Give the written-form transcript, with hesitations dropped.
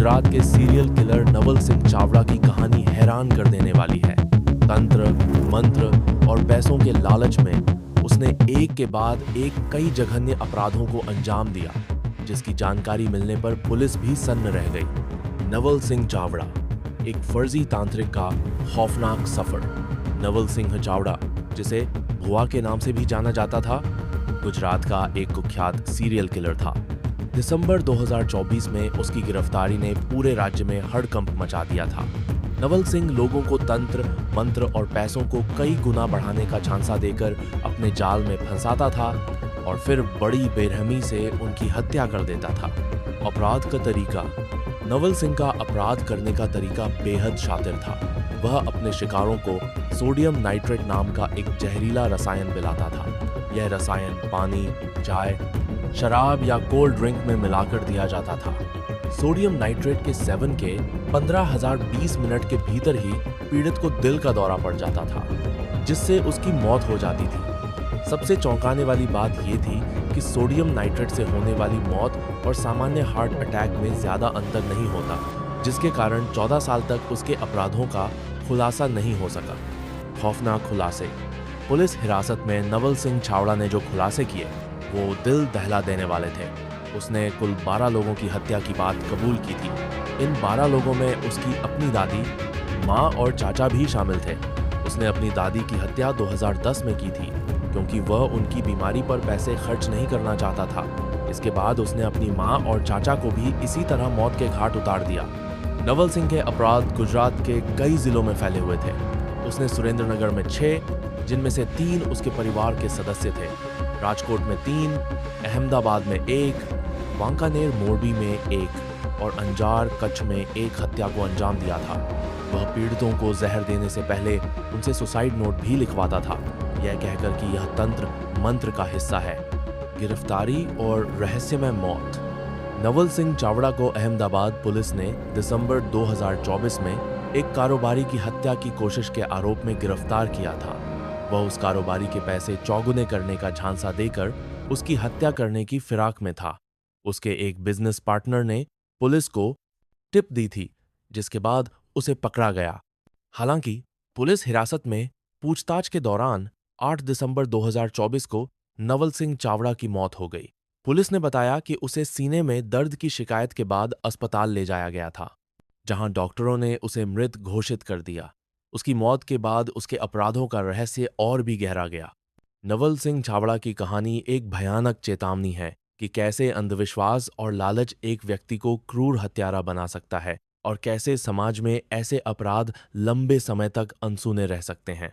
गुजरात के serial killer Naval Singh Chavda की कहानी हैरान कर देने वाली है। तंत्र, मंत्र और पैसों के लालच में उसने एक के बाद एक कई जघन्य अपराधों को अंजाम दिया, जिसकी जानकारी मिलने पर पुलिस भी सन्न रह गई। नवल सिंह चावड़ा, एक फर्जी तांत्रिक का खौफनाक सफर। नवल सिंह चावड़ा, जिसे भुआ के नाम से भी जाना जाता था, गुजरात का एक कुख्यात सीरियल किलर था। दिसंबर 2024 में उसकी गिरफ्तारी ने पूरे राज्य में हड़कंप मचा दिया था। नवल सिंह लोगों को तंत्र, मंत्र और पैसों को कई गुना बढ़ाने का झांसा देकर अपने जाल में फंसाता था और फिर बड़ी बेरहमी से उनकी हत्या कर देता था। अपराध का तरीका। नवल सिंह का अपराध करने का तरीका बेहद शातिर था। वह अपने शिकारों को सोडियम नाइट्रेट नाम का एक जहरीला रसायन पिलाता था। यह रसायन पानी, चाय, शराब या कोल्ड ड्रिंक में मिलाकर दिया जाता था। सोडियम नाइट्रेट के सेवन के 15,020 मिनट के भीतर ही पीड़ित को दिल का दौरा पड़ जाता था, जिससे उसकी मौत हो जाती थी। सबसे चौंकाने वाली बात यह थी कि सोडियम नाइट्रेट से होने वाली मौत और सामान्य हार्ट अटैक में ज्यादा अंतर नहीं होता, जिसके कारण 14 साल तक उसके अपराधों का खुलासा नहीं हो सका। खौफनाक खुलासे। पुलिस हिरासत में नवल सिंह चावड़ा ने जो खुलासे किए वो दिल दहला देने वाले थे। उसने कुल 12 लोगों की हत्या की बात कबूल की थी। इन 12 लोगों में उसकी अपनी दादी, माँ और चाचा भी शामिल थे। उसने अपनी दादी की हत्या 2010 में की थी, क्योंकि वह उनकी बीमारी पर पैसे खर्च नहीं करना चाहता था। इसके बाद उसने अपनी माँ और चाचा को भी इसी तरह मौत के घाट उतार दिया। नवल सिंह के अपराध गुजरात के कई जिलों में फैले हुए थे। उसने सुरेंद्रनगर में 6, जिनमें से 3 उसके परिवार के सदस्य थे, राजकोट में 3, अहमदाबाद में 1, वांकानेर मोरबी में 1 और अंजार कच्छ में 1 हत्या को अंजाम दिया था। वह पीड़ितों को जहर देने से पहले उनसे सुसाइड नोट भी लिखवाता था, यह कहकर कि यह तंत्र मंत्र का हिस्सा है। गिरफ्तारी और रहस्यमय मौत। नवल सिंह चावड़ा को अहमदाबाद पुलिस ने दिसंबर 2024 में एक कारोबारी की हत्या की कोशिश के आरोप में गिरफ्तार किया था। वह उस कारोबारी के पैसे चौगुने करने का झांसा देकर उसकी हत्या करने की फिराक में था। उसके एक बिजनेस पार्टनर ने पुलिस को टिप दी थी, जिसके बाद उसे पकड़ा गया। हालांकि पुलिस हिरासत में पूछताछ के दौरान 8 दिसंबर 2024 को नवल सिंह चावड़ा की मौत हो गई। पुलिस ने बताया कि उसे सीने में दर्द की शिकायत के बाद अस्पताल ले जाया गया था, जहां डॉक्टरों ने उसे मृत घोषित कर दिया। उसकी मौत के बाद उसके अपराधों का रहस्य और भी गहरा गया। नवल सिंह चावड़ा की कहानी एक भयानक चेतावनी है कि कैसे अंधविश्वास और लालच एक व्यक्ति को क्रूर हत्यारा बना सकता है और कैसे समाज में ऐसे अपराध लंबे समय तक अनसुने रह सकते हैं।